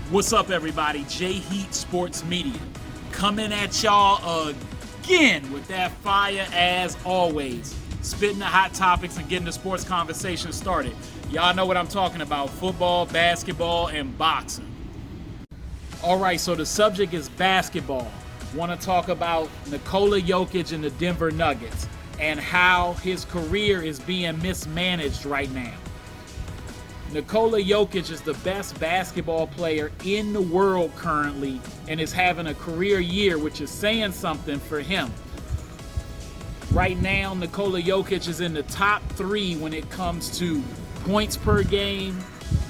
What's up, everybody? J-Heat Sports Media coming at y'all again with that fire as always. Spitting the hot topics and getting the sports conversation started. Y'all know what I'm talking about: football, basketball, and boxing. All right, so the subject is basketball. Want to talk about Nikola Jokic and the Denver Nuggets and how his career is being mismanaged right now. Nikola Jokic is the best basketball player in the world currently and is having a career year, which is saying something for him. Right now, Nikola Jokic is in the top 3 when it comes to points per game,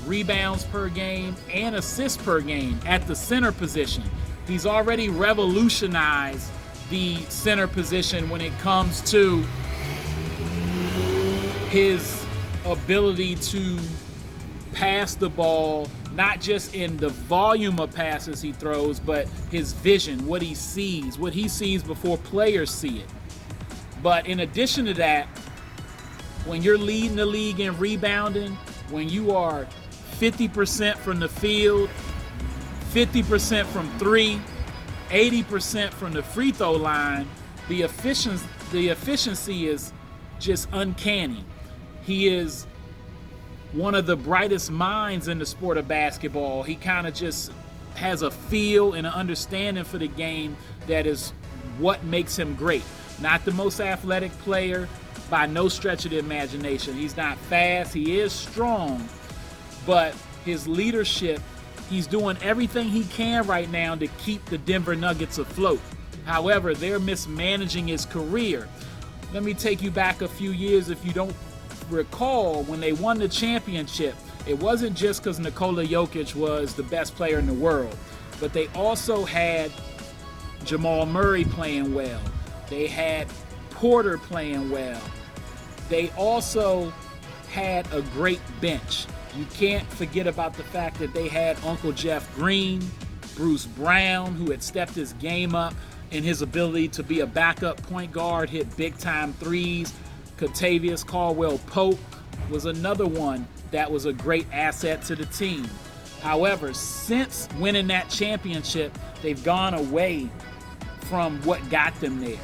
rebounds per game, and assists per game at the center position. He's already revolutionized the center position when it comes to his ability to pass the ball, not just in the volume of passes he throws, but his vision, what he sees before players see it. But in addition to that, when you're leading the league in rebounding, when you are 50% from the field, 50% from 3, 80% from the free throw line, the efficiency is just uncanny. He is one of the brightest minds in the sport of basketball. He kind of just has a feel and an understanding for the game that is what makes him great. Not the most athletic player by no stretch of the imagination. He's not fast, he is strong, but his leadership, he's doing everything he can right now to keep the Denver Nuggets afloat. However, they're mismanaging his career. Let me take you back a few years. If you don't recall, when they won the championship, it wasn't just because Nikola Jokic was the best player in the world, but they also had Jamal Murray playing well. They had Porter playing well. They also had a great bench. You can't forget about the fact that they had Uncle Jeff Green, Bruce Brown, who had stepped his game up in his ability to be a backup point guard, hit big-time threes. Kentavious Caldwell-Pope was another one that was a great asset to the team. However, since winning that championship, they've gone away from what got them there.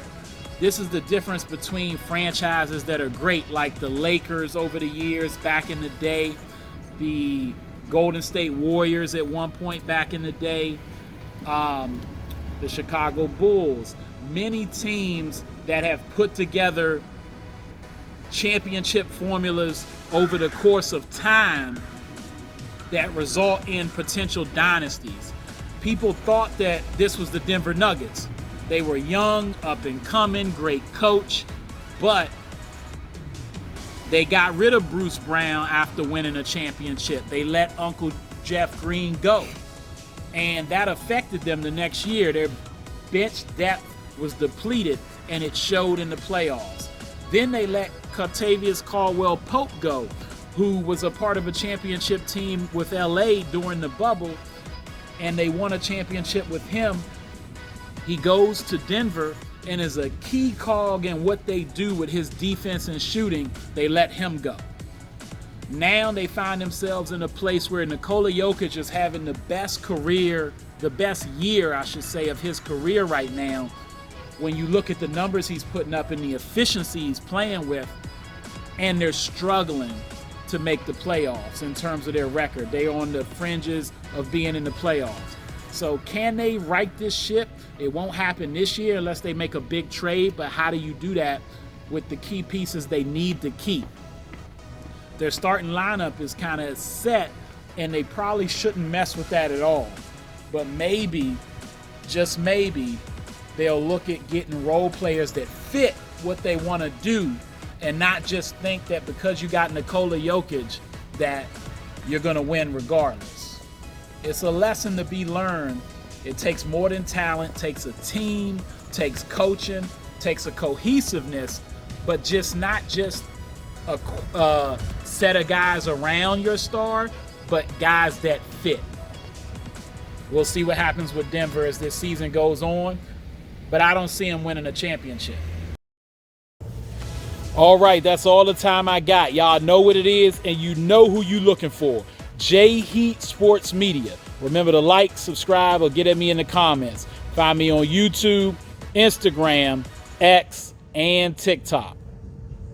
This is the difference between franchises that are great, like the Lakers over the years back in the day, the Golden State Warriors at one point back in the day, the Chicago Bulls. Many teams that have put together championship formulas over the course of time that result in potential dynasties. People thought that this was the Denver Nuggets. They were young, up and coming, great coach, but they got rid of Bruce Brown after winning a championship. They let Uncle Jeff Green go, and that affected them the next year. Their bench depth was depleted, and it showed in the playoffs. Then they let Kentavious Caldwell-Pope go, who was a part of a championship team with LA during the bubble, and they won a championship with him. He goes to Denver and is a key cog in what they do with his defense and shooting. They let him go. Now they find themselves in a place where Nikola Jokic is having the best year, I should say, of his career right now. When you look at the numbers he's putting up and the efficiency he's playing with, and they're struggling to make the playoffs in terms of their record. They're on the fringes of being in the playoffs. So can they right this ship? It won't happen this year unless they make a big trade, but how do you do that with the key pieces they need to keep? Their starting lineup is kind of set, and they probably shouldn't mess with that at all. But maybe, just maybe, they'll look at getting role players that fit what they want to do and not just think that because you got Nikola Jokic that you're going to win regardless. It's a lesson to be learned. It takes more than talent, takes a team, takes coaching, takes a cohesiveness, but not just a set of guys around your star, but guys that fit. We'll see what happens with Denver as this season goes on, but I don't see them winning a championship. All right, that's all the time I got. Y'all know what it is, and you know who you looking for. J Heat Sports Media. Remember to like, subscribe, or get at me in the comments. Find me on YouTube, Instagram, X, and TikTok.